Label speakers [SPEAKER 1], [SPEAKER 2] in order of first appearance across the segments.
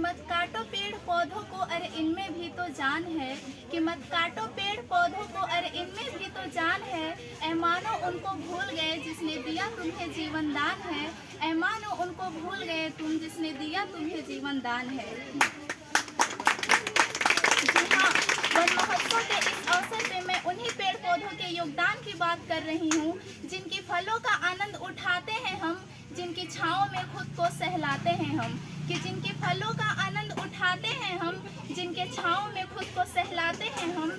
[SPEAKER 1] मत काटो पेड़ पौधों को, अरे इनमें भी तो जान है। कि मत काटो पेड़ पौधों को, अरे इनमें भी तो जान है। ऐ मानो उनको भूल गए जिसने दिया तुम्हें जीवन दान है। ऐ मानो उनको भूल गए तुम जिसने दिया तुम्हें जीवन दान है। जी हाँ, वन महोत्सव के इस अवसर पे मैं उन्हीं पेड़ पौधों के योगदान की बात कर रही हूँ, जिनकी फलों का आनंद उठाते हैं हम, जिनकी छाँव में खुद को सहलाते हैं हम। कि जिनके फलों का आनंद उठाते हैं हम, जिनके छाँव में खुद को सहलाते हैं हम,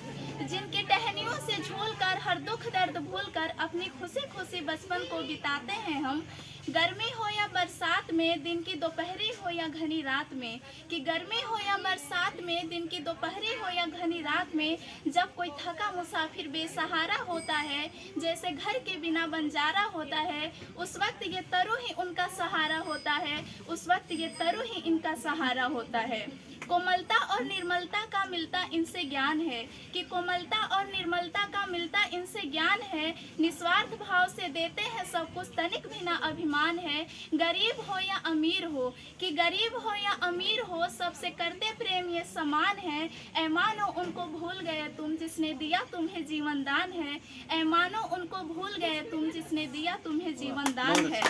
[SPEAKER 1] जिनके टहनियों से झूलकर हर दुख दर्द भूलकर अपनी खुशी खुशी बचपन को बिताते हैं हम। गर्मी हो या बरसात में, दिन की दोपहरी हो या घनी रात में। कि गर्मी हो या बरसात में, दिन की दोपहरी हो या घनी रात में, जब कोई थका मुसाफिर बेसहारा होता है, जैसे घर के बिना बंजारा होता है, उस वक्त ये तरु ही उनका सहारा होता है। उस वक्त ये तरु ही इनका सहारा होता है। कोमलता और निर्मलता का मिलता इनसे ज्ञान है। कि कोमलता और निर्मलता का मिलता इनसे ज्ञान है। निस्वार्थ भाव से देते हैं सब कुछ, तनिक भी ना अभिमान है। गरीब हो या अमीर हो, कि गरीब हो या अमीर हो, सबसे करते प्रेम ये समान है। ऐ मानो उनको भूल गए तुम जिसने दिया तुम्हें जीवन दान है। ऐ मानो उनको भूल गए तुम जिसने दिया तुम्हें जीवन दान है।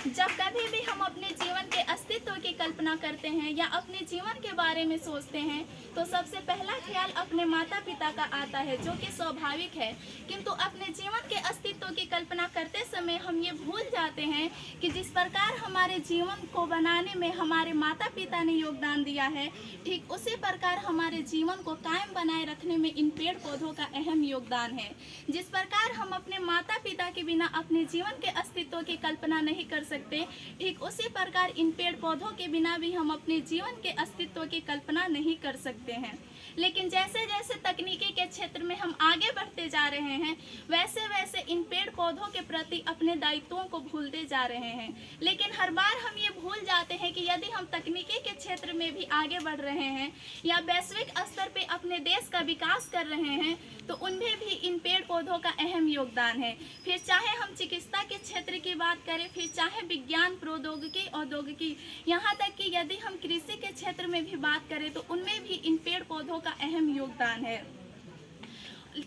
[SPEAKER 1] जब कभी भी हम अपने जीवन के अस्तित्व की कल्पना करते हैं या अपने जीवन के बारे में सोचते हैं, तो सबसे पहला ख्याल अपने माता पिता का आता है, जो कि स्वाभाविक है। किंतु अपने जीवन के अस्तित्व की कल्पना करते समय हम ये भूल जाते हैं कि जिस प्रकार हमारे जीवन को बनाने में हमारे माता पिता ने योगदान दिया है, ठीक उसी प्रकार हमारे जीवन को कायम बनाए रखने में इन पेड़ पौधों का अहम योगदान है। जिस प्रकार हम अपने माता पिता के बिना अपने जीवन के अस्तित्व की कल्पना नहीं कर सकते, ठीक उसी प्रकार इन पेड़ पौधों के बिना भी हम अपने जीवन के अस्तित्व की कल्पना नहीं कर सकते हैं। लेकिन जैसे जैसे तकनीकी के क्षेत्र में हम आगे बढ़ते जा रहे हैं, वैसे वैसे इन पेड़ पौधों के प्रति अपने दायित्वों को भूलते जा रहे हैं। लेकिन हर बार हम ये भूल जाते हैं कि यदि हम तकनीकी के क्षेत्र में भी आगे बढ़ रहे हैं या वैश्विक स्तर पे अपने देश का विकास कर रहे हैं, तो उनमें भी इन पेड़ पौधों का अहम योगदान है। फिर चाहे हम चिकित्सा के क्षेत्र की बात करें, फिर चाहे विज्ञान, प्रौद्योगिकी, औद्योगिकी, यहाँ तक कि यदि हम कृषि के क्षेत्र में भी बात करें, तो उनमें भी इन पेड़ पौधों का अहम योगदान है।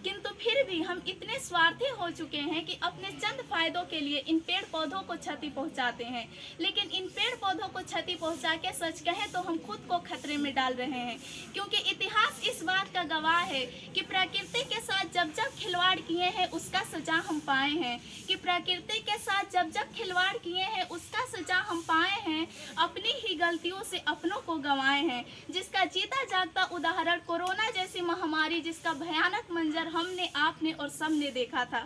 [SPEAKER 1] किंतु फिर भी हम इतने स्वार्थी हो चुके हैं कि अपने चंद फायदों के लिए इन पेड़ पौधों को क्षति पहुंचाते हैं। लेकिन इन पेड़ पौधों को क्षति पहुंचा के सच कहें तो हम खुद को खतरे में डाल रहे हैं, क्योंकि इतिहास इस बात का गवाह है कि प्रकृति के साथ जब जब खिलवाड़ किए हैं उसका सजा हम पाए हैं। कि प्रकृति के साथ जब जब खिलवाड़ किए हैं उसका सजा हम पाए हैं। अपनी ही गलतियों से अपनों को गंवाए हैं, जिसका जीता जागता उदाहरण कोरोना जैसी महामारी, जिसका भयानक मंजर हमने, आपने और सबने देखा था,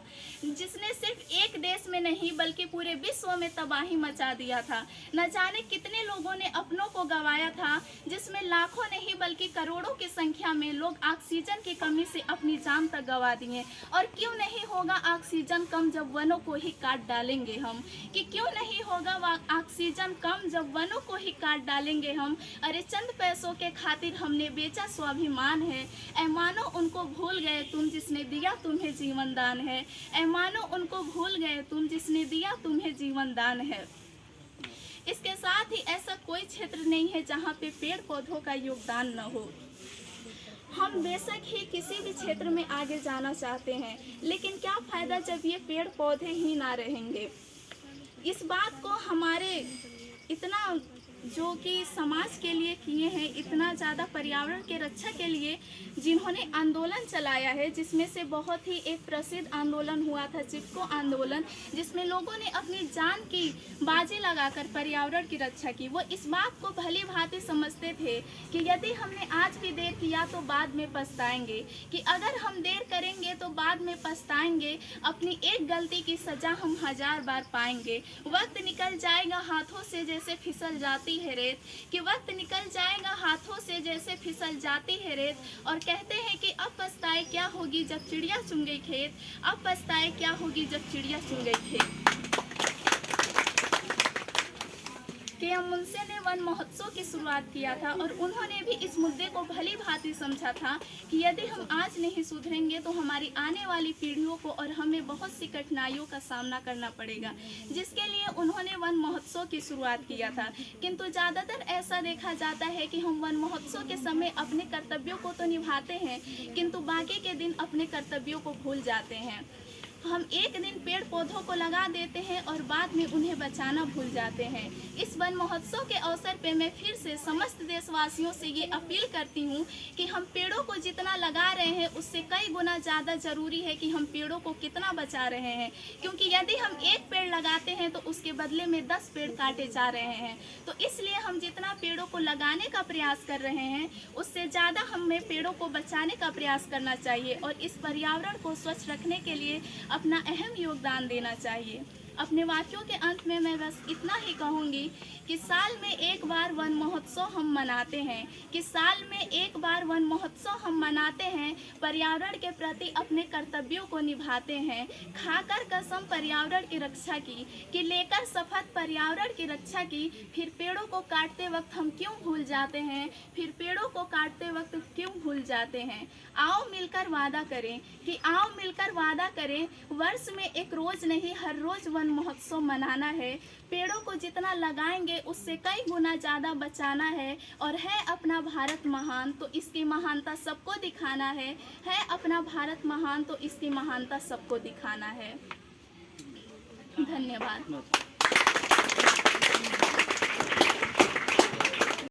[SPEAKER 1] जिसने सिर्फ एक देश में नहीं बल्कि पूरे विश्व में तबाही मचा दिया था। न जाने कितने लोगों ने अपनों को गंवाया था, जिसमें लाखों नहीं बल्कि करोड़ों की संख्या में लोग ऑक्सीजन की कमी से अपनी जान तक गंवा दिए। और क्यों नहीं होगा ऑक्सीजन कम जब वनों को ही काट डालेंगे हम। कि क्यों नहीं होगा ऑक्सीजन कम जब वनों को ही काट डालेंगे हम। अरे चंद पैसों के खातिर हमने बेचा स्वाभिमान है। ऐ मानो उनको भूल गए तुम जिसने दिया तुम्हें जीवन दान है। ऐ मानो उनको भूल गए तुम जिसने दिया तुम्हें जीवन दान है। इसके साथ ही ऐसा कोई क्षेत्र नहीं है जहाँ पे पेड़ पौधों का योगदान न हो। हम बेशक ही किसी भी क्षेत्र में आगे जाना चाहते हैं, लेकिन क्या फायदा जब ये पेड़ पौधे ही ना रहेंगे। इस बात को हमारे इतना जो कि समाज के लिए किए हैं, इतना ज़्यादा पर्यावरण के रक्षा के लिए जिन्होंने आंदोलन चलाया है, जिसमें से बहुत ही एक प्रसिद्ध आंदोलन हुआ था चिपको आंदोलन, जिसमें लोगों ने अपनी जान की बाजी लगाकर पर्यावरण की रक्षा की। वो इस बात को भली भांति समझते थे कि यदि हमने आज भी देर किया तो बाद में पछताएंगे, कि अगर हम देर करेंगे तो बाद में पछताएंगे। अपनी एक गलती की सज़ा हम 1000 बार पाएंगे। वक्त निकल जाएगा हाथों से जैसे फिसल जाती है रेत। कि वक्त निकल जाएगा हाथों से जैसे फिसल जाती है रेत। और कहते हैं कि अब पछताए क्या होगी जब चिड़िया चुन गई खेत। अब पछताए क्या होगी जब चिड़िया चुन गई खेत। कि पीएम मुनसे ने वन महोत्सव की शुरुआत किया था और उन्होंने भी इस मुद्दे को भली भांति समझा था कि यदि हम आज नहीं सुधरेंगे तो हमारी आने वाली पीढ़ियों को और हमें बहुत सी कठिनाइयों का सामना करना पड़ेगा, जिसके लिए उन्होंने वन महोत्सव की शुरुआत किया था। किंतु ज़्यादातर ऐसा देखा जाता है कि हम वन महोत्सव के समय अपने कर्तव्यों को तो निभाते हैं, किंतु बाकी के दिन अपने कर्तव्यों को भूल जाते हैं। हम एक दिन पेड़ पौधों को लगा देते हैं और बाद में उन्हें बचाना भूल जाते हैं। इस वन महोत्सव के अवसर पे मैं फिर से समस्त देशवासियों से ये अपील करती हूँ कि हम पेड़ों को जितना लगा रहे हैं उससे कई गुना ज़्यादा ज़रूरी है कि हम पेड़ों को कितना बचा रहे हैं, क्योंकि यदि हम एक पेड़ लगाते हैं तो उसके बदले में 10 पेड़ काटे जा रहे हैं। तो इसलिए हम जितना पेड़ों को लगाने का प्रयास कर रहे हैं उससे ज़्यादा हमें पेड़ों को बचाने का प्रयास करना चाहिए और इस पर्यावरण को स्वच्छ रखने के लिए अपना अहम योगदान देना चाहिए। अपने वाक्यों के अंत में मैं बस इतना ही कहूँगी कि साल में एक बार वन महोत्सव हम मनाते हैं, हम मनाते हैं, पर्यावरण के प्रति अपने कर्तव्यों को निभाते हैं, खाकर कसम पर्यावरण की रक्षा की, कि लेकर शपथ पर्यावरण की रक्षा की, फिर पेड़ों को काटते वक्त हम क्यों भूल जाते हैं। आओ मिलकर वादा करें, वर्ष में एक रोज नहीं हर रोज वन महोत्सव मनाना है। पेड़ों को जितना लगाएंगे उससे कई गुना ज़्यादा बचाना है। और है अपना भारत महान तो इसकी महानता सबको दिखाना है। अपना भारत महान तो इसकी महानता सबको दिखाना है। धन्यवाद।